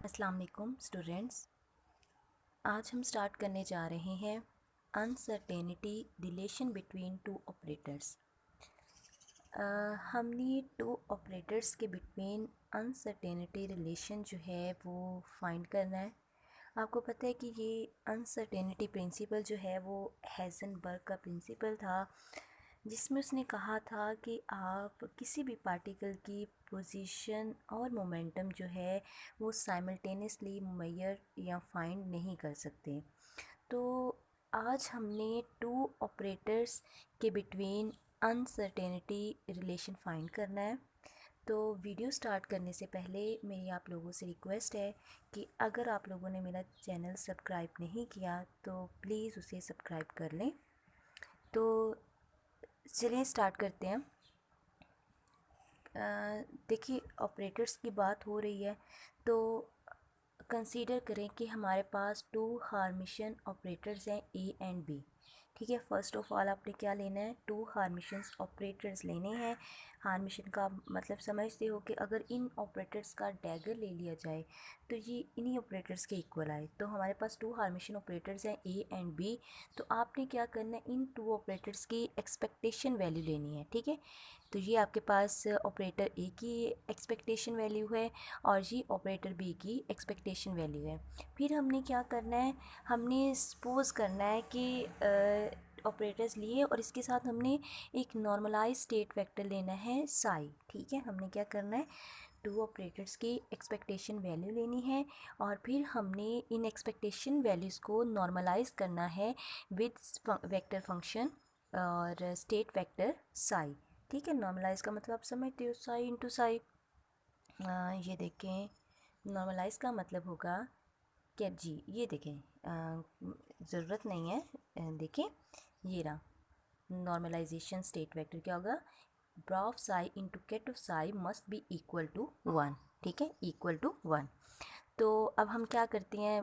अस्सलाम वालेकुम स्टूडेंट्स। आज हम स्टार्ट करने जा रहे हैं uncertainty relation between two operators. हमने टू ऑपरेटर्स के बिटवीन अनसर्टेनिटी रिलेशन जो है वो फाइंड करना है। आपको पता है कि ये अनसर्टेनिटी प्रिंसिपल जो है वो हेज़नबर्ग का प्रिंसिपल था, जिसमें उसने कहा था कि आप किसी भी पार्टिकल की पोजीशन और मोमेंटम जो है वो साइमल्टेनियसली मेजर या फाइंड नहीं कर सकते। तो आज हमने टू ऑपरेटर्स के बिटवीन अनसर्टेनिटी रिलेशन फाइंड करना है। तो वीडियो स्टार्ट करने से पहले मेरी आप लोगों से रिक्वेस्ट है कि अगर आप लोगों ने मेरा चैनल सब्सक्राइब नहीं किया तो प्लीज़ उसे सब्सक्राइब कर लें। तो चलिए स्टार्ट करते हैं। देखिए, ऑपरेटर्स की बात हो रही है तो कंसीडर करें कि हमारे पास टू हार्मिशन ऑपरेटर्स हैं ए एंड बी। ठीक है, फर्स्ट ऑफ ऑल आपने क्या लेना है, टू हार्मिशन ऑपरेटर्स लेने हैं। हार्मिशन का मतलब समझते हो कि अगर इन ऑपरेटर्स का डैगर ले लिया जाए तो ये इन्हीं ऑपरेटर्स के इक्वल आए। तो हमारे पास टू हार्मिशन ऑपरेटर्स हैं ए एंड बी। तो आपने क्या करना है, इन टू ऑपरेटर्स की एक्सपेक्टेशन वैल्यू लेनी है। ठीक है, तो ये आपके पास ऑपरेटर ए की एक्सपेक्टेशन वैल्यू है और ये ऑपरेटर बी की एक्सपेक्टेशन वैल्यू है। फिर हमने क्या करना है, हमने सपोज़ करना है कि ऑपरेटर्स लिए और इसके साथ हमने एक नॉर्मलाइज स्टेट वेक्टर लेना है साई। ठीक है, हमने क्या करना है, टू ऑपरेटर्स की एक्सपेक्टेशन वैल्यू लेनी है और फिर हमने इन एक्सपेक्टेशन वैल्यूज़ को नॉर्मलाइज करना है विद वेक्टर फंक्शन और स्टेट वेक्टर साई। ठीक है, नॉर्मलाइज का मतलब आप समझते हो, साई इंटू साई। ये देखें, नॉर्मलाइज का मतलब होगा क्या जी, ये देखें, ज़रूरत नहीं है, देखें ये रहा नॉर्मलाइजेशन स्टेट वेक्टर क्या होगा, bra of psi into ket of psi must be equal to 1। ठीक है, इक्वल टू 1। तो अब हम क्या करते हैं,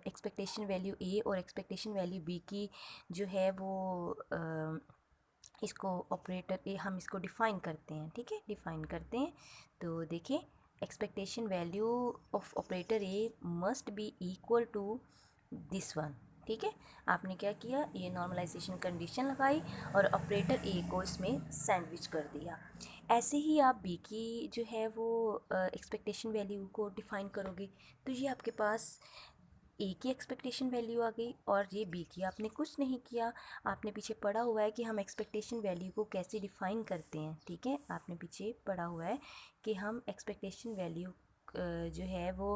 एक्सपेक्टेशन वैल्यू ए और एक्सपेक्टेशन वैल्यू बी की जो है वो इसको ऑपरेटर ए हम इसको डिफ़ाइन करते हैं। ठीक है, डिफ़ाइन करते हैं। तो देखिए, expectation value of operator A must be equal to this one. ठीक है, आपने क्या किया, ये नॉर्मलाइजेशन कंडीशन लगाई और ऑपरेटर ए को इसमें सैंडविच कर दिया। ऐसे ही आप बी की जो है वो एक्सपेक्टेशन वैल्यू को डिफ़ाइन करोगे। तो ये आपके पास ए की एक्सपेक्टेशन वैल्यू आ गई और ये बी की। आपने कुछ नहीं किया, आपने पीछे पढ़ा हुआ है कि हम एक्सपेक्टेशन वैल्यू को कैसे डिफ़ाइन करते हैं। ठीक है, आपने पीछे पढ़ा हुआ है कि हम एक्सपेक्टेशन वैल्यू जो है वो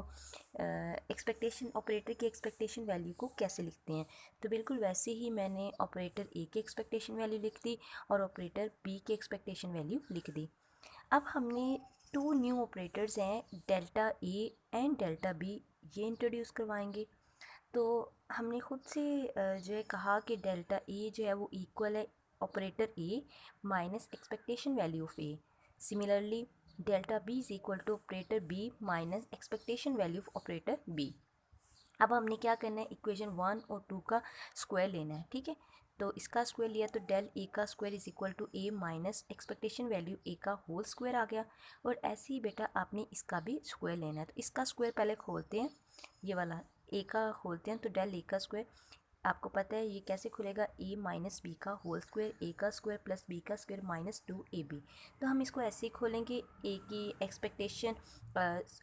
एक्सपेक्टेशन ऑपरेटर की एक्सपेक्टेशन वैल्यू को कैसे लिखते हैं। तो बिल्कुल वैसे ही मैंने ऑपरेटर ए की एक्सपेक्टेशन वैल्यू लिख दी और ऑपरेटर बी की एक्सपेक्टेशन वैल्यू लिख दी। अब हमने टू न्यू ऑपरेटर्स हैं, delta A and delta B, ये इंट्रोड्यूस करवाएंगे। तो हमने खुद से जो है कहा कि डेल्टा ए जो है वो इक्वल है operator A minus expectation value of A. Similarly delta B is equal to operator B minus expectation value of operator B. अब हमने क्या करना है, इक्वेशन 1 और 2 का स्क्वायर लेना है। ठीक है, तो इसका स्क्वायर लिया तो डेल ए का square is equal to A minus expectation value A का होल स्क्वायर आ गया। और ऐसे ही बेटा आपने इसका भी स्क्वायर लेना है। तो इसका स्क्वायर पहले खोलते हैं, ये वाला ए का खोलते हैं। तो डेल ए का स्क्वायर आपको पता है ये कैसे खुलेगा, ए माइनस बी का होल स्क्वायर, ए का स्क्वायर प्लस बी का स्क्वायर माइनस 2ab। तो हम इसको ऐसे ही खोलेंगे, ए की एक्सपेक्टेशन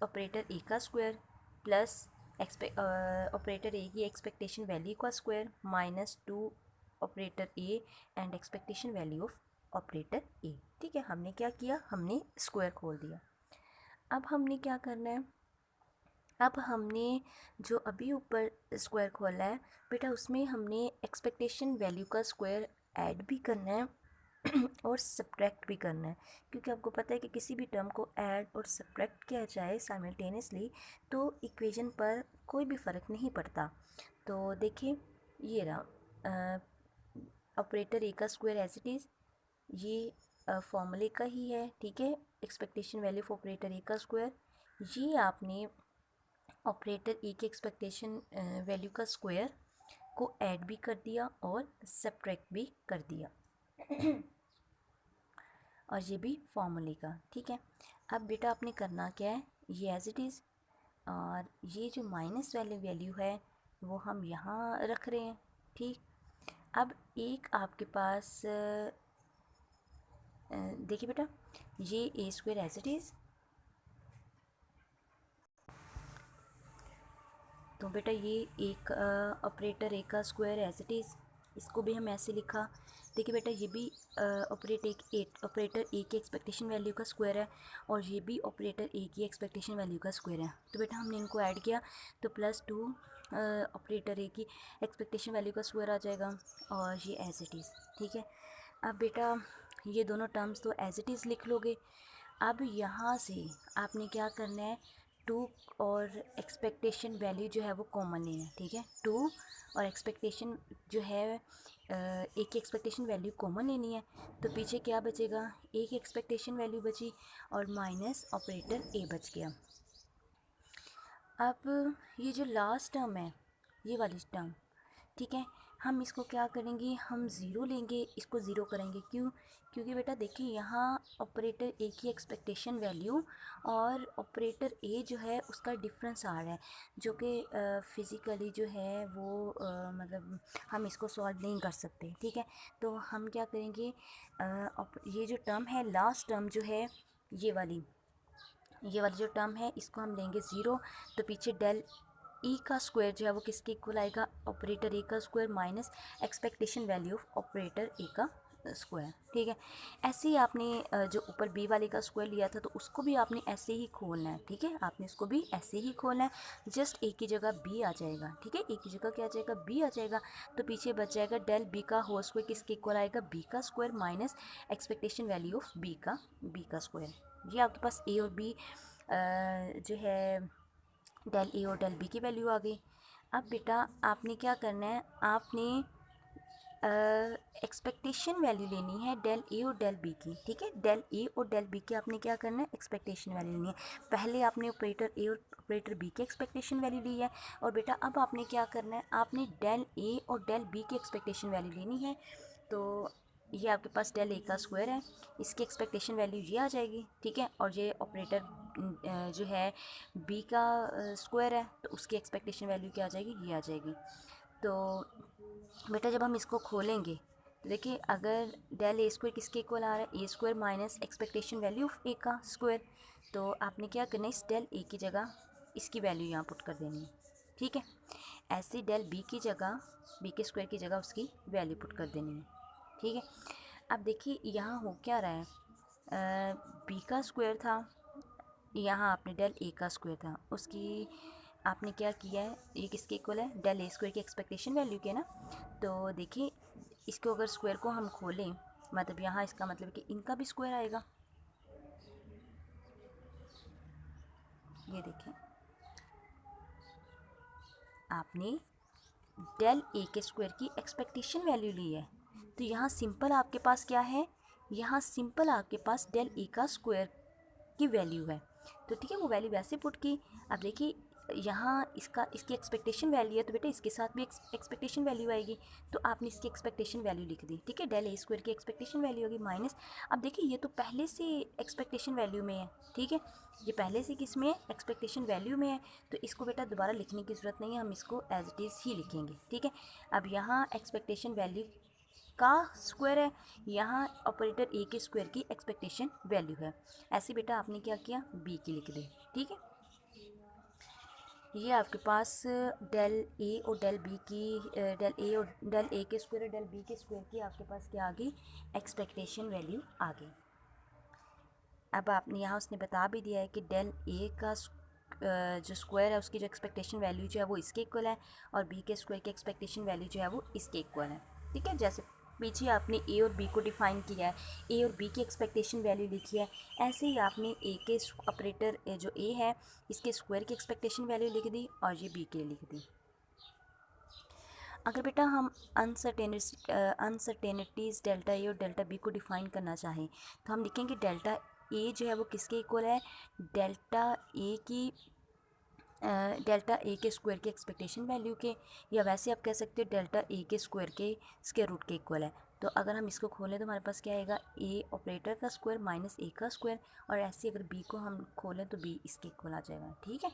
ऑपरेटर ए का स्क्वायर प्लस ऑपरेटर ए की एक्सपेक्टेशन वैल्यू का square minus 2 operator A and expectation value of operator A. ठीक है, हमने क्या किया, हमने स्क्वायर खोल दिया। अब हमने क्या करना है, अब हमने जो अभी ऊपर स्क्वायर खोला है बेटा, उसमें हमने एक्सपेक्टेशन वैल्यू का स्क्वायर ऐड भी करना है और सब्ट्रैक्ट भी करना है। क्योंकि आपको पता है कि किसी भी टर्म को ऐड और सब्ट्रैक्ट किया जाए साइमल्टेनियसली तो इक्वेशन पर कोई भी फ़र्क नहीं पड़ता। तो देखिए, ये रहा ऑपरेटर ए का स्क्वायर एज इट इज़, ये फॉर्मूले का ही है। ठीक है, expectation value of operator A का स्क्वायर, ये आपने ऑपरेटर ए की एक्सपेक्टेशन वैल्यू का स्क्वायर को ऐड भी कर दिया और सब्ट्रैक्ट भी कर दिया और ये भी फॉर्मूले का। ठीक है, अब बेटा आपने करना क्या है, ये एज इट इज़ और ये जो माइनस वाली वैल्यू है वो हम यहाँ रख रहे हैं। ठीक, अब एक आपके पास देखिए बेटा, ये ए स्क्वायर एज इट इज़, तो बेटा ये एक ऑपरेटर ए का स्क्वायर एज इट इज़, इसको भी हम ऐसे लिखा। देखिए बेटा ये भी ऑपरेटर ए की एक्सपेक्टेशन वैल्यू का स्क्वायर है और ये भी ऑपरेटर ए की एक्सपेक्टेशन वैल्यू का स्क्वायर है। तो बेटा हमने इनको ऐड किया तो +2 ऑपरेटर ए की एक्सपेक्टेशन वैल्यू का स्क्वायर आ जाएगा और ये एज इट इज़। ठीक है, अब बेटा ये दोनों टर्म्स तो एज इट इज़ लिख लोगे। अब यहाँ से आपने क्या करना है, 2 और एक्सपेक्टेशन वैल्यू जो है वो कॉमन लेना है। ठीक है, 2 और एक्सपेक्टेशन जो है एक की एक्सपेक्टेशन वैल्यू कॉमन लेनी है। तो पीछे क्या बचेगा, एक एक्सपेक्टेशन वैल्यू बची और माइनस ऑपरेटर ए बच गया। अब ये जो लास्ट टर्म है, ये वाली टर्म, ठीक है, हम इसको क्या करेंगे, हम ज़ीरो लेंगे, इसको ज़ीरो करेंगे। क्यों? क्योंकि बेटा देखिए यहाँ ऑपरेटर ए की एक्सपेक्टेशन वैल्यू और ऑपरेटर ए जो है उसका डिफरेंस आ रहा है, जो कि फ़िज़िकली जो है वो मतलब हम इसको सॉल्व नहीं कर सकते। ठीक है, तो हम क्या करेंगे, ये जो टर्म है, लास्ट टर्म जो है ये वाली जो टर्म है, इसको हम लेंगे ज़ीरो। तो पीछे डेल ई का स्क्वायर जो है वो किसके इक्वल आएगा, ऑपरेटर ए का square minus expectation value of operator A का स्क्वायर। ठीक है, ऐसे ही आपने जो ऊपर बी वाले का स्क्वायर लिया था तो उसको भी आपने ऐसे ही खोलना है। ठीक है, आपने इसको भी ऐसे ही खोलना है, जस्ट ए की जगह बी आ जाएगा। ठीक है, ए की जगह क्या आ जाएगा, बी आ जाएगा। तो पीछे बच जाएगा डेल बी का होल स्क्वायर किसके इक्वल आएगा, बी का square minus expectation value of B का स्क्वायर। ये आपके पास ए और बी जो है डेल ए और डेल बी की वैल्यू आ गई। अब बेटा आपने क्या करना है, आपने एक्सपेक्टेशन वैल्यू लेनी है डेल ए और डेल बी की। ठीक है, डेल ए और डेल बी की आपने क्या करना है, एक्सपेक्टेशन वैल्यू लेनी है। पहले आपने ऑपरेटर ए और ऑपरेटर बी की एक्सपेक्टेशन वैल्यू ली है और बेटा अब आपने क्या करना है, आपने डेल ए और डेल बी की एक्सपेक्टेशन वैल्यू लेनी है। तो ये आपके पास डेल ए का स्क्वायर है, इसकी एक्सपेक्टेशन वैल्यू ये आ जाएगी। ठीक है, और ये ऑपरेटर जो है बी का स्क्वायर है तो उसकी एक्सपेक्टेशन वैल्यू क्या आ जाएगी, ये आ जाएगी। तो बेटा जब हम इसको खोलेंगे तो देखिए, अगर डेल ए स्क्वायर किसके इक्वल आ रहा है, A square minus expectation value of A का स्क्वायर, तो आपने क्या करना है, इस डेल ए की जगह इसकी वैल्यू यहाँ पुट कर देनी है। ठीक है, ऐसे डेल बी की जगह, बी के स्क्वायर की जगह उसकी वैल्यू पुट कर देनी है। ठीक है, अब देखिए यहाँ हो क्या रहा है, बी का स्क्वायर था, यहाँ आपने डेल ए का स्क्वायर था, उसकी आपने क्या किया है, ये किसके इक्वल है, डेल ए स्क्वायर की एक्सपेक्टेशन वैल्यू के ना। तो देखिए इसको अगर स्क्वायर को हम खोलें, मतलब यहाँ इसका मतलब कि इनका भी स्क्वायर आएगा। ये देखें, आपने डेल ए के स्क्वायर की एक्सपेक्टेशन वैल्यू ली है, तो यहाँ सिंपल आपके पास क्या है, यहाँ सिंपल आपके पास डेल ए का स्क्वायर की वैल्यू है। तो ठीक है, वो वैल्यू वैसे पुट की। अब देखिए यहाँ इसकी एक्सपेक्टेशन वैल्यू है तो बेटा इसके साथ भी एक्सपेक्टेशन वैल्यू आएगी, तो आपने इसकी एक्सपेक्टेशन वैल्यू लिख दी। ठीक है, डेल ए स्क्वायर की एक्सपेक्टेशन वैल्यू होगी माइनस, अब देखिए ये तो पहले से एक्सपेक्टेशन वैल्यू में है। ठीक है, ये पहले से किस में है, एक्सपेक्टेशन वैल्यू में है, तो इसको बेटा दोबारा लिखने की ज़रूरत नहीं है, हम इसको एज इट इज़ ही लिखेंगे। ठीक है, अब यहाँ एक्सपेक्टेशन वैल्यू का स्क्वायर है, यहाँ ऑपरेटर ए के स्क्वायर की एक्सपेक्टेशन वैल्यू है। ऐसे बेटा आपने क्या किया, बी की लिख दी। ठीक है, ये आपके पास डेल ए और डेल बी की डेल ए के स्क्वायर और डेल बी के स्क्वायर की आपके पास क्या आ गई, एक्सपेक्टेशन वैल्यू आ गई। अब आपने यहाँ उसने बता भी दिया है कि डेल ए का जो स्क्वायर है उसकी जो एक्सपेक्टेशन वैल्यू जो है वो इसके इक्वल है और बी के स्क्वायर की एक्सपेक्टेशन वैल्यू जो है वो इसके इक्वल है। ठीक है, जैसे पीछे आपने ए और बी को डिफ़ाइन किया है, ए और बी की एक्सपेक्टेशन वैल्यू लिखी है, ऐसे ही आपने ए के ऑपरेटर जो ए है इसके स्क्वायर की एक्सपेक्टेशन वैल्यू लिख दी और ये बी के लिख दी। अगर बेटा हम अनसर्टेनिटीज़ डेल्टा ए और डेल्टा बी को डिफ़ाइन करना चाहें तो हम लिखेंगे डेल्टा ए जो है वो किसके इक्वल है, डेल्टा ए की डेल्टा ए के स्क्वायर की एक्सपेक्टेशन वैल्यू के, या वैसे आप कह सकते हो डेल्टा ए के स्क्वायर के स्क्वायर रूट के इक्वल है। तो अगर हम इसको खोलें तो हमारे पास क्या आएगा, ए ऑपरेटर का स्क्वायर माइनस ए का स्क्वायर, और ऐसे अगर बी को हम खोलें तो बी इसके इक्वल आ जाएगा। ठीक है,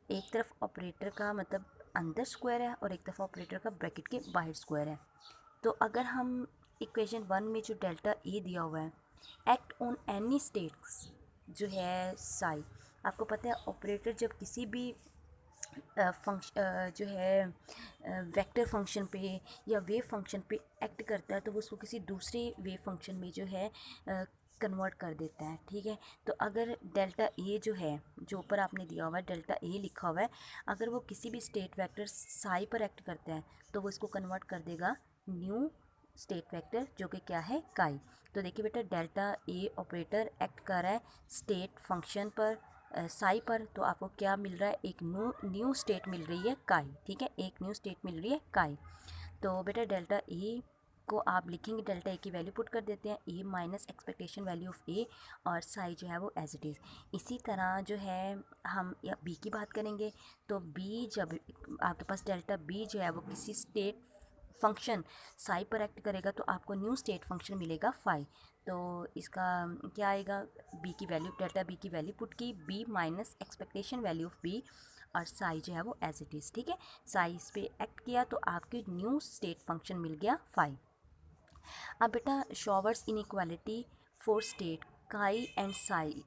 एक तरफ ऑपरेटर का मतलब अंदर स्क्वायर है और एक तरफ ऑपरेटर का ब्रैकेट के बाहर स्क्वायर है। तो अगर हम इक्वेशन 1 में जो डेल्टा ए दिया हुआ है, एक्ट ऑन एनी स्टेट्स जो है साई, आपको पता है ऑपरेटर जब किसी भी जो है वेक्टर फंक्शन पे या वेव फंक्शन पे एक्ट करता है तो वो उसको किसी दूसरे वेव फंक्शन में जो है कन्वर्ट कर देता है, ठीक है। तो अगर डेल्टा ए जो है, जो ऊपर आपने दिया हुआ है डेल्टा ए लिखा हुआ है, अगर वो किसी भी स्टेट वेक्टर साई पर एक्ट करता है तो वो इसको कन्वर्ट कर देगा न्यू स्टेट वेक्टर जो कि क्या है काई। तो देखिए बेटा डेल्टा ए ऑपरेटर एक्ट कर रहा है स्टेट फंक्शन पर साई पर, तो आपको क्या मिल रहा है, एक न्यू स्टेट मिल रही है काई, ठीक है, एक न्यू स्टेट मिल रही है काई। तो बेटा डेल्टा ए को आप लिखेंगे, डेल्टा ए की वैल्यू पुट कर देते हैं ए माइनस एक्सपेक्टेशन वैल्यू ऑफ ए, और साई जो है वो एज इट इज़। इसी तरह जो है हम या बी की बात करेंगे, तो बी जब आपके पास डेल्टा बी जो है वो किसी स्टेट फंक्शन साई पर एक्ट करेगा तो आपको न्यू स्टेट फंक्शन मिलेगा फाई। तो इसका क्या आएगा, बी की वैल्यू, डेल्टा बी की वैल्यू पुट की, B minus expectation value of B, और साई जो है वो एज इट इज़, ठीक है। साई इस पे एक्ट किया तो आपके न्यू स्टेट फंक्शन मिल गया फाई। अब बेटा शॉवर्स इनइक्वालिटी फॉर स्टेट काई एंड साई,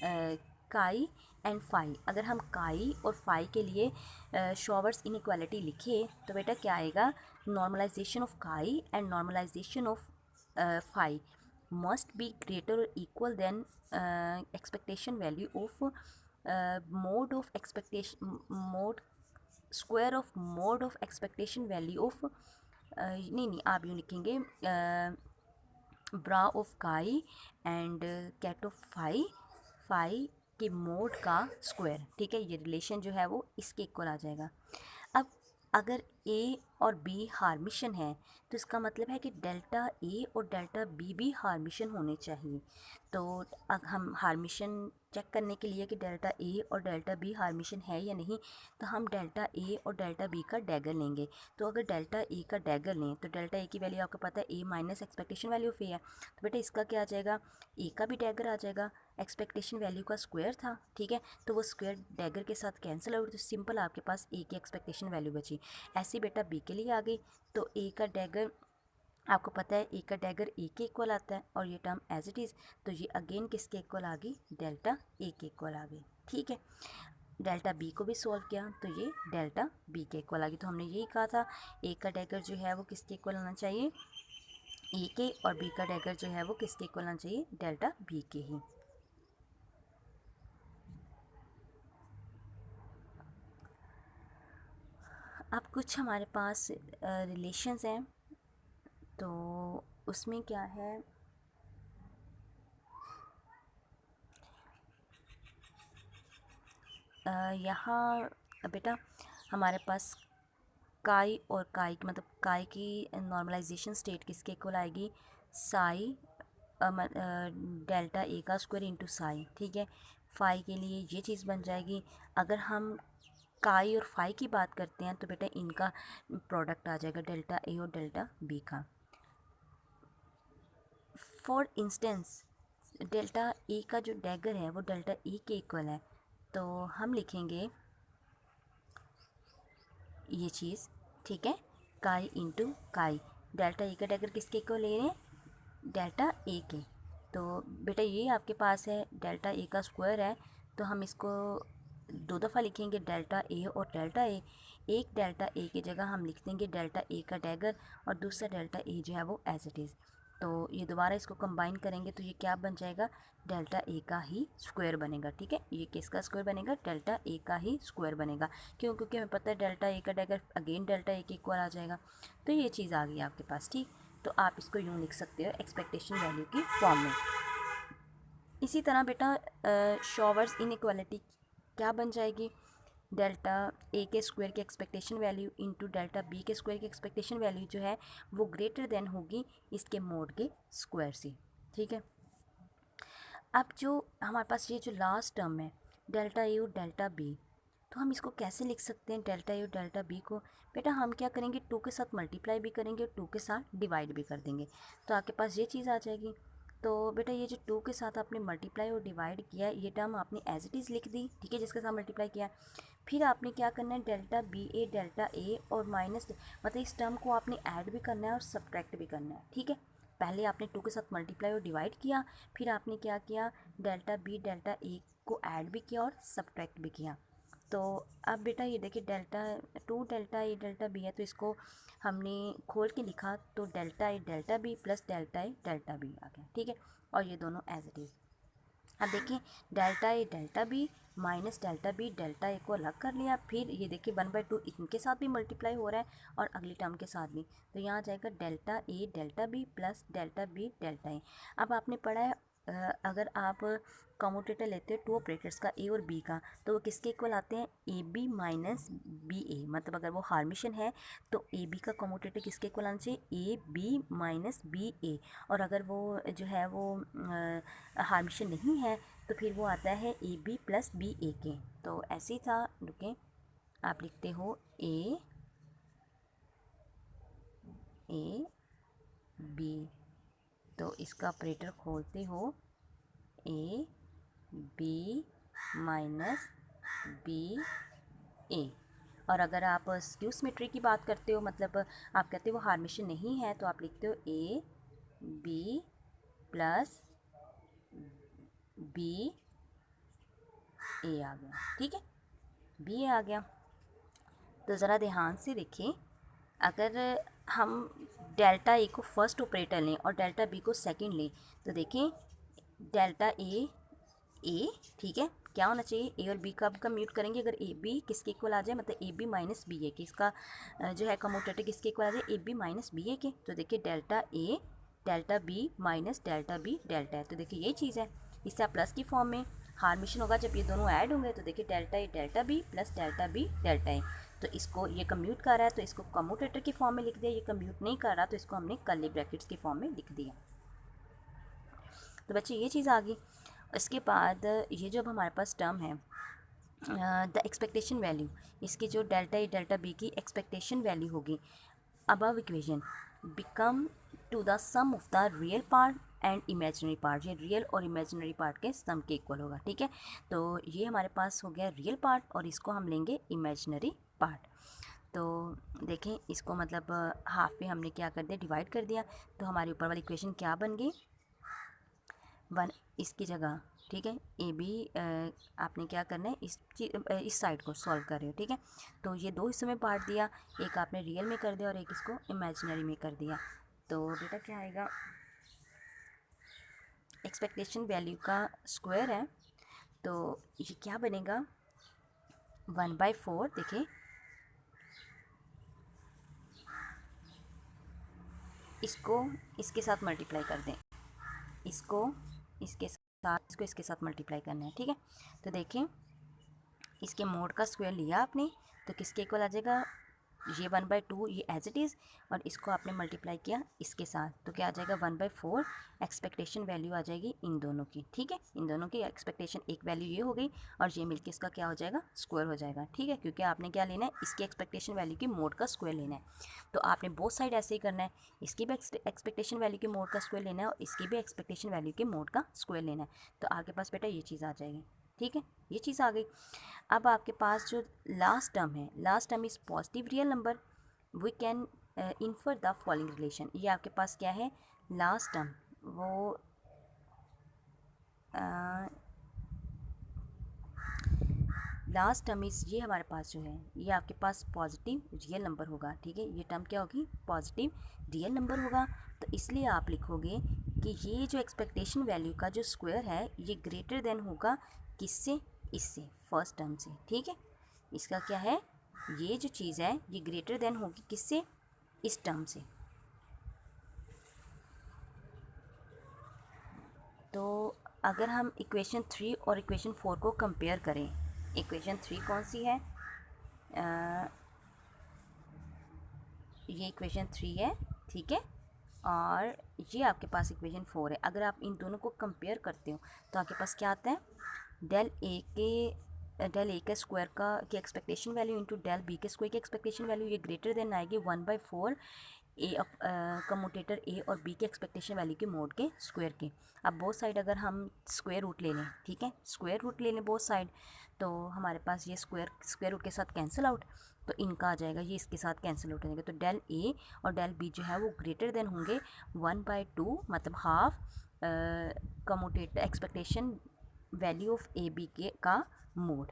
काई एंड फाई, अगर हम काई और फाई के लिए शॉवर्स इनइक्वालिटी लिखे तो बेटा क्या आएगा, normalization of chi and normalization of phi must be greater और equal then expectation value of mod of expectation mod square of mod of expectation value of, नहीं आप यूँ लिखेंगे bra of chi and ket of phi, phi के mod का square, ठीक है। ये रिलेशन जो है वो इसके इक्वल आ जाएगा। अब अगर ए और बी हार्मिशन है तो इसका मतलब है कि डेल्टा ए और डेल्टा बी भी हार्मिशन होने चाहिए। तो अब हम हार्मिशन चेक करने के लिए कि डेल्टा ए और डेल्टा बी हार्मिशन है या नहीं, तो हम डेल्टा ए और डेल्टा बी का डैगर लेंगे। तो अगर डेल्टा ए का डैगर लें तो डेल्टा ए की वैल्यू आपको पता है ए माइनस एक्सपेक्टेशन वैल्यू ऑफ ए है, तो बेटा इसका क्या आ जाएगा, ए का भी डैगर आ जाएगा, एक्सपेक्टेशन वैल्यू का स्क्वायर था, ठीक है, तो वो स्क्वायर डैगर के साथ कैंसिल आउट, तो सिंपल आपके पास ए की एक्सपेक्टेशन वैल्यू बची। ऐसे बेटा बी के लिए आ गई, तो ए का डैगर आपको पता है ए का डैगर ए के इक्वल आता है और ये टर्म एज इट इज़, तो ये अगेन किसके इक्वल आ गई, डेल्टा ए के इक्वल आ गई, ठीक है। डेल्टा बी को भी सॉल्व किया तो ये डेल्टा बी के इक्वल आ गई। तो हमने यही कहा था ए का डैगर जो है वो किसके इक्वल आना चाहिए, ए के, और बी का डैगर जो है वो किसके इक्वल आना चाहिए, डेल्टा बी के ही। अब कुछ हमारे पास रिलेशंस हैं, तो उसमें क्या है, यहाँ बेटा हमारे पास काई और काई मतलब काई की नॉर्मलाइजेशन स्टेट किसके इक्वल आएगी, साई डेल्टा ए का स्क्वायर इंटू साई, ठीक है। फाई के लिए ये चीज़ बन जाएगी। अगर हम काई और फाई की बात करते हैं तो बेटा इनका प्रोडक्ट आ जाएगा डेल्टा ए और डेल्टा बी का। फॉर इंस्टेंस डेल्टा ए का जो डैगर है वो डेल्टा ए के इक्वल है, तो हम लिखेंगे ये चीज़, ठीक है, काई इंटू काई, डेल्टा ए का डैगर किसके इक्वल ले रहे हैं, डेल्टा ए के। तो बेटा ये आपके पास है डेल्टा ए का स्क्वायर है, तो हम इसको दो दफ़ा लिखेंगे डेल्टा ए और डेल्टा ए। एक डेल्टा ए की जगह हम लिख देंगे डेल्टा ए का डैगर और दूसरा डेल्टा ए जो है वो एज इट इज़। तो ये दोबारा इसको कंबाइन करेंगे तो ये क्या बन जाएगा, डेल्टा ए का ही स्क्वायर बनेगा, ठीक है। ये किसका स्क्वायर बनेगा, डेल्टा ए का ही स्क्वायर बनेगा, क्यों, क्योंकि हमें पता है डेल्टा ए का डैगर अगेन डेल्टा ए के इक्वल आ जाएगा। तो ये चीज़ आ गई आपके पास, ठीक। तो आप इसको यूँ लिख सकते हो एक्सपेक्टेशन वैल्यू की फॉर्म में। इसी तरह बेटा शॉवर्स इनइक्वालिटी क्या बन जाएगी, डेल्टा ए के स्क्वायर की expectation value into delta B के स्क्वायर की एक्सपेक्टेशन वैल्यू जो है वो ग्रेटर देन होगी इसके मोड के स्क्वायर से, ठीक है। अब जो हमारे पास ये जो लास्ट टर्म है डेल्टा ए और डेल्टा बी, तो हम इसको कैसे लिख सकते हैं डेल्टा ए और डेल्टा बी को, बेटा हम क्या करेंगे, टू के साथ मल्टीप्लाई भी करेंगे और टू के साथ डिवाइड भी कर देंगे, तो आपके पास ये चीज़ आ जाएगी। तो बेटा ये जो टू के साथ आपने मल्टीप्लाई और डिवाइड किया है ये टर्म आपने एज इट इज़ लिख दी, ठीक है, जिसके साथ मल्टीप्लाई किया। फिर आपने क्या करना है, delta B A delta A और माइनस, मतलब इस टर्म को आपने ऐड भी करना है और सब्ट्रैक्ट भी करना है, ठीक है। पहले आपने 2 के साथ मल्टीप्लाई और डिवाइड किया, फिर आपने क्या किया, डेल्टा बी डेल्टा ए को ऐड भी किया और सब्ट्रैक्ट भी किया। तो अब बेटा ये देखिए, two delta A delta B है, तो इसको हमने खोल के लिखा तो delta A delta B plus delta A delta B आ गया, ठीक है। और ये दोनों एज इट इज़। अब देखिए, delta A delta B minus delta B delta A को अलग कर लिया, फिर ये देखिए 1/2 इनके साथ भी मल्टीप्लाई हो रहा है और अगली टर्म के साथ भी, तो यहाँ आ जाएगा delta A delta B plus delta B delta A. अब आपने पढ़ा है अगर आप कम्यूटेटर लेते हो 2 ऑपरेटर्स का, ए और बी का, तो वो किसके इक्वल आते हैं, ए बी माइनस बी ए। मतलब अगर वो हार्मिशन है तो ए बी का कम्यूटेटर किसके इक्वल आना चाहिए, ए बी माइनस बी ए। और अगर वो जो है वो हार्मिशन नहीं है तो फिर वो आता है A B plus B A के। तो ऐसे ही था, रुकें, आप लिखते हो ए बी, तो इसका ऑपरेटर खोलते हो ए बी माइनस बी ए। और अगर आप स्क्यू सिमेट्री की बात करते हो, मतलब आप कहते हो वो हार्मिशन नहीं है, तो आप लिखते हो ए बी प्लस बी ए आ गया, ठीक है, बी ए आ गया। तो ज़रा ध्यान से देखें, अगर हम डेल्टा ए को फर्स्ट ऑपरेटर लें और डेल्टा बी को सेकंड लें, तो देखें डेल्टा ए, ठीक है, क्या होना चाहिए, ए और बी का अब कम्यूट करेंगे, अगर ए बी किसके इक्वल आ जाए, मतलब A B minus B A के, इसका जो है कम्यूटेटर किसके इक्वल आ जाए, A B minus B A के। तो देखिए delta A delta B minus delta B delta है, तो देखिए यही चीज़ है, इससे आप प्लस की फॉर्म में हार्मिशन होगा जब ये दोनों ऐड होंगे, तो देखिए delta A delta B plus delta B delta A. तो इसको ये कम्यूट कर रहा है तो इसको कम्यूटेटर की फॉर्म में लिख दिया, ये कम्यूट नहीं कर रहा तो इसको हमने कर्ली ब्रैकेट्स की फॉर्म में लिख दिया। तो बच्चे ये चीज़ आ गई। इसके बाद ये जो अब हमारे पास टर्म है द एक्सपेक्टेशन वैल्यू, इसकी जो डेल्टा ए डेल्टा बी की एक्सपेक्टेशन वैल्यू होगी, above equation become to the sum of the real part and imaginary part, ये रियल और इमेजिनरी पार्ट के सम के इक्वल होगा, ठीक है। तो ये हमारे पास हो गया रियल पार्ट और इसको हम लेंगे इमेजिनरी पार्ट। तो देखें इसको, मतलब हाफ पे हमने क्या कर दिया, डिवाइड कर दिया, तो हमारी ऊपर वाली इक्वेशन क्या बन गई, 1 इसकी जगह, ठीक है। ए बी आपने क्या करना है, इस साइड को सॉल्व कर रहे हो, ठीक है। तो ये 2 हिस्सों में बांट दिया, एक आपने रियल में कर दिया और एक इसको इमेजिनरी में कर दिया। तो बेटा क्या आएगा, एक्सपेक्टेशन वैल्यू का स्क्वायर है, तो ये क्या बनेगा, 1/4। देखिए इसको इसके साथ मल्टीप्लाई कर दें, इसको इसके साथ मल्टीप्लाई करना है, ठीक है। तो देखें इसके मोड का स्क्वायर लिया आपने, तो किसके इक्वल आ जाएगा, ये 1/2 ये एज इट इज़, और इसको आपने मल्टीप्लाई किया इसके साथ, तो क्या आ जाएगा 1/4। एक्सपेक्टेशन वैल्यू आ जाएगी इन दोनों की, ठीक है, इन दोनों की एक्सपेक्टेशन, एक वैल्यू ये हो गई और ये मिलके इसका क्या हो जाएगा, स्क्वायर हो जाएगा, ठीक है, क्योंकि आपने क्या लेना है, इसकी एक्सपेक्टेशन वैल्यू की मोड का स्क्वायर लेना है। तो आपने बोथ साइड ऐसे ही करना है, इसकी भी एक्सपेक्टेशन वैल्यू के मोड का स्क्वायर लेना है और इसकी भी एक्सपेक्टेशन वैल्यू के मोड का स्क्वायर लेना है। तो आपके पास बेटा ये चीज़ आ जाएगी, ठीक है, ये चीज़ आ गई। अब आपके पास जो लास्ट टर्म है, last term is positive real number, we can infer the following relation. ये आपके पास क्या है, लास्ट टर्म, वो लास्ट टर्म इज़, ये हमारे पास जो है ये आपके पास पॉजिटिव रियल नंबर होगा, ठीक है, ये टर्म क्या होगी, पॉजिटिव रियल नंबर होगा। तो इसलिए आप लिखोगे कि ये जो एक्सपेक्टेशन वैल्यू का जो स्क्वायर है ये ग्रेटर देन होगा किससे, इससे, फर्स्ट टर्म से, ठीक है। इसका क्या है, ये जो चीज़ है ये ग्रेटर देन होगी किससे, इस टर्म से। तो अगर हम इक्वेशन 3 और इक्वेशन 4 को कंपेयर करें, इक्वेशन 3 कौन सी है, ये इक्वेशन 3 है, ठीक है, और ये आपके पास इक्वेशन 4 है। अगर आप इन दोनों को कंपेयर करते हो तो आपके पास क्या आता है, डेल ए के स्क्वायर का की expectation value into del B के स्क्वायर की एक्सपेक्टेशन वैल्यू, ये ग्रेटर देन आएगी 1/4 ए कम्यूटेटर ए और बी के एक्सपेक्टेशन वैल्यू के मोड के स्क्वायर के। अब बोथ साइड अगर हम स्क्वायर रूट ले लें, ठीक है, स्क्वायर रूट ले लें बोथ साइड, तो हमारे पास ये स्क्वायर रूट के साथ कैंसिल आउट, तो इनका आ जाएगा ये इसके साथ कैंसिल आउट हो जाएगा। तो डेल ए और डेल बी जो है वो ग्रेटर देन होंगे 1/2 मतलब half commutative expectation value of A B के का मोड।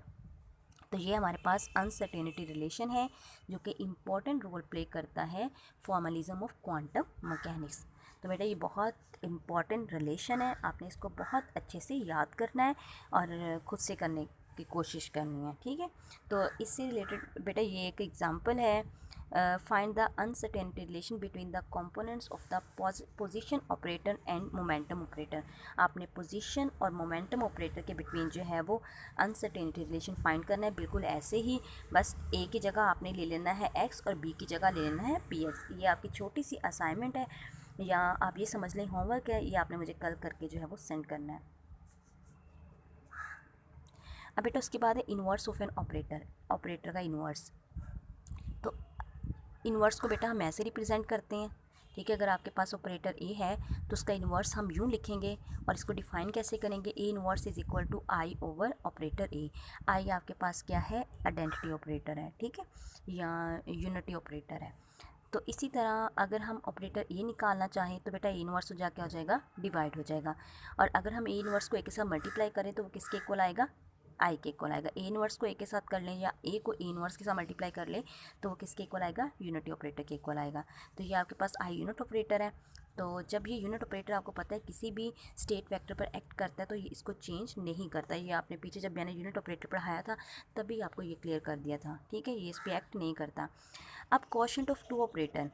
तो ये हमारे पास अनसर्टेनिटी रिलेशन है जो कि इम्पॉर्टेंट रोल प्ले करता है फॉर्मलिज्म ऑफ क्वांटम मैकेनिक्स। तो बेटा ये बहुत इम्पॉर्टेंट रिलेशन है, आपने इसको बहुत अच्छे से याद करना है और ख़ुद से करने की कोशिश करनी है, ठीक है। तो इससे रिलेटेड बेटा ये एक एग्जांपल है, find the uncertainty relation between the components of the position operator and momentum operator. आपने पोजीशन और मोमेंटम ऑपरेटर के बिटवीन जो है वो अनसर्टेनिटी रिलेशन फाइंड करना है। बिल्कुल ऐसे ही, बस ए की जगह आपने ले लेना है एक्स और बी की जगह ले लेना है पी एक्स। ये आपकी छोटी सी असाइनमेंट है, या आप ये समझ लें होमवर्क है, ये आपने मुझे कल करके जो है वो सेंड करना है। अब बेटा उसके बाद है inverse of an operator, operator का इन्वर्स। तो इन्वर्स को बेटा हम ऐसे रिप्रेजेंट करते हैं, ठीक है। अगर आपके पास ऑपरेटर ए है तो उसका इन्वर्स हम यूँ लिखेंगे, और इसको डिफाइन कैसे करेंगे, A inverse is equal to I over operator A. I आपके पास क्या है, आइडेंटिटी ऑपरेटर है, ठीक है, या यूनिटी ऑपरेटर है। तो इसी तरह अगर हम ऑपरेटर ए निकालना चाहें तो बेटा ए इन्वर्स हो क्या हो जाएगा, डिवाइड हो जाएगा। और अगर हम ए इन्वर्स को ए के साथ मल्टीप्लाई करें तो वो किसके इक्वल आएगा, आई के इक्वल आएगा। ए इन्वर्स को ए के साथ कर लें या ए को ए इन्वर्स के साथ मल्टीप्लाई कर लें तो वो किसके इक्वल आएगा, यूनिटी ऑपरेटर के इक्वल आएगा। तो ये आपके पास आई यूनिट ऑपरेटर है। तो जब ये यूनिट ऑपरेटर आपको पता है किसी भी स्टेट वेक्टर पर एक्ट करता है तो ये इसको चेंज नहीं करता। ये आपने पीछे जब मैंने यूनिट ऑपरेटर पढ़ाया था तभी आपको ये क्लियर कर दिया था, ठीक है, ये इस पर एक्ट नहीं करता। अब क्वोशंट ऑफ टू ऑपरेटर,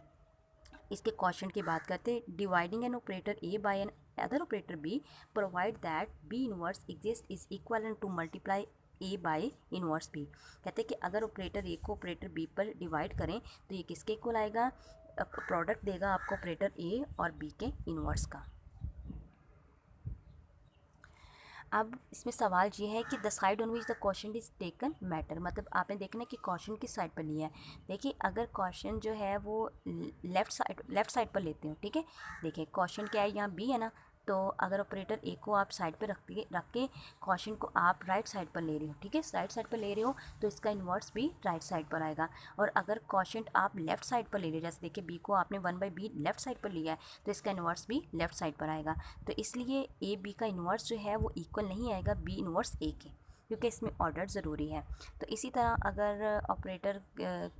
इसके क्वोशंट की बात करते हैं। Dividing an operator A by another operator B provide that B inverse exist is equal to multiply A by inverse B. कहते हैं कि अगर ऑपरेटर ए को ऑपरेटर बी पर डिवाइड करें तो ये किसके इक्वल आएगा, प्रोडक्ट देगा आपको ऑपरेटर ए और बी के इनवर्स का। अब इसमें सवाल ये है कि the side on which the question is taken matter, मतलब आपने देखना है कि क्वेश्चन किस साइड पर लिया है। देखिए अगर क्वेश्चन जो है वो लेफ़्ट साइड पर लेते हो, ठीक है, देखिए क्वेश्चन क्या है, यहाँ बी है ना, तो अगर ऑपरेटर ए को आप साइड पे रख के क्वेश्चन को आप राइट साइड पर ले रहे हो, ठीक है, राइट साइड पर ले रहे हो तो इसका इन्वर्स भी राइट साइड पर आएगा। और अगर क्वेश्चन आप लेफ्ट साइड पर ले रहे हो, जैसे देखिए बी को आपने 1/b लेफ्ट साइड पर लिया है तो इसका इन्वर्स भी लेफ्ट साइड पर आएगा। तो इसलिए ए बी का इन्वर्स जो है वो इक्वल नहीं आएगा बी इन्वर्स ए के, क्योंकि इसमें ऑर्डर ज़रूरी है। तो इसी तरह अगर ऑपरेटर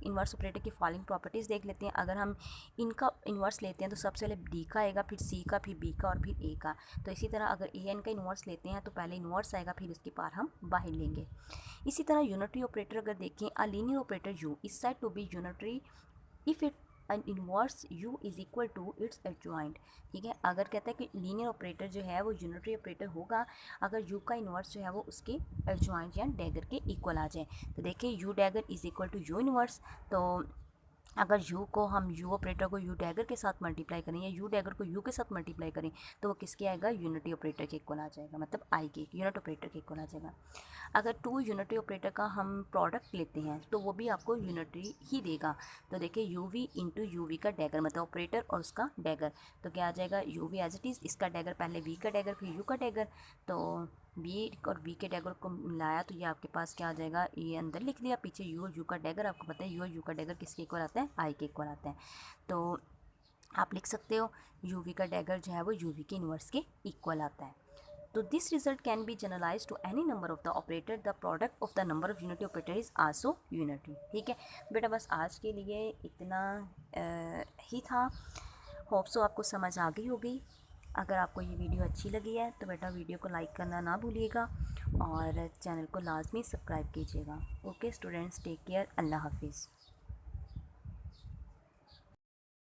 इन्वर्स ऑपरेटर की फॉलोइंग प्रॉपर्टीज़ देख लेते हैं। अगर हम इनका इन्वर्स लेते हैं तो सबसे पहले डी का आएगा, फिर सी का, फिर बी का और फिर ए का। तो इसी तरह अगर ए एन का इन्वर्स लेते हैं तो पहले इन्वर्स आएगा, फिर उसकी पार हम बाहर लेंगे। इसी तरह यूनिटरी ऑपरेटर अगर देखें, a linear operator U is said to be unitary if it an inverse u is equal to its adjoint, ठीक है। अगर कहता है कि लीनियर ऑपरेटर जो है वो यूनिटरी ऑपरेटर होगा अगर u का इन्वर्स जो है वो उसके एडजॉइंट या डैगर के इक्वल आ जाए। तो देखिए u dagger is equal to u inverse, तो अगर u को हम u ऑपरेटर को u डैगर के साथ मल्टीप्लाई करें या u डैगर को u के साथ मल्टीप्लाई करें तो वो किसके आएगा, यूनिटी ऑपरेटर के इक्वल आ जाएगा, मतलब i के यूनिट ऑपरेटर के इक्वल आ जाएगा। अगर टू यूनिटरी ऑपरेटर का हम प्रोडक्ट लेते हैं तो वो भी आपको यूनिटरी ही देगा। तो देखिए U V into U V का डैगर, मतलब ऑपरेटर और उसका डैगर, तो क्या आ जाएगा U V as it is, इसका डैगर पहले वी का डैगर फिर यू का डैगर, तो बी और बी के डैगर को मिलाया तो ये आपके पास क्या आ जाएगा, ये अंदर लिख दिया, पीछे यू और यू का डैगर, आपको पता है यू और यू का डैगर किसके इक्वल आता है, आई के इक्वल आता है। तो आप लिख सकते हो यू वी का डैगर जो है वो यू वी के इन्वर्स के इक्वल आता है। तो this result can be generalize to any number of the operator, the product of the number of unity operator is also unity, ठीक है बेटा। बस आज के लिए इतना ही था, होप सो आपको समझ आ गई होगी। अगर आपको ये वीडियो अच्छी लगी है तो बेटा वीडियो को लाइक करना ना भूलिएगा और चैनल को लाजमी सब्सक्राइब कीजिएगा। ओके स्टूडेंट्स, टेक केयर, अल्लाह हाफिज़।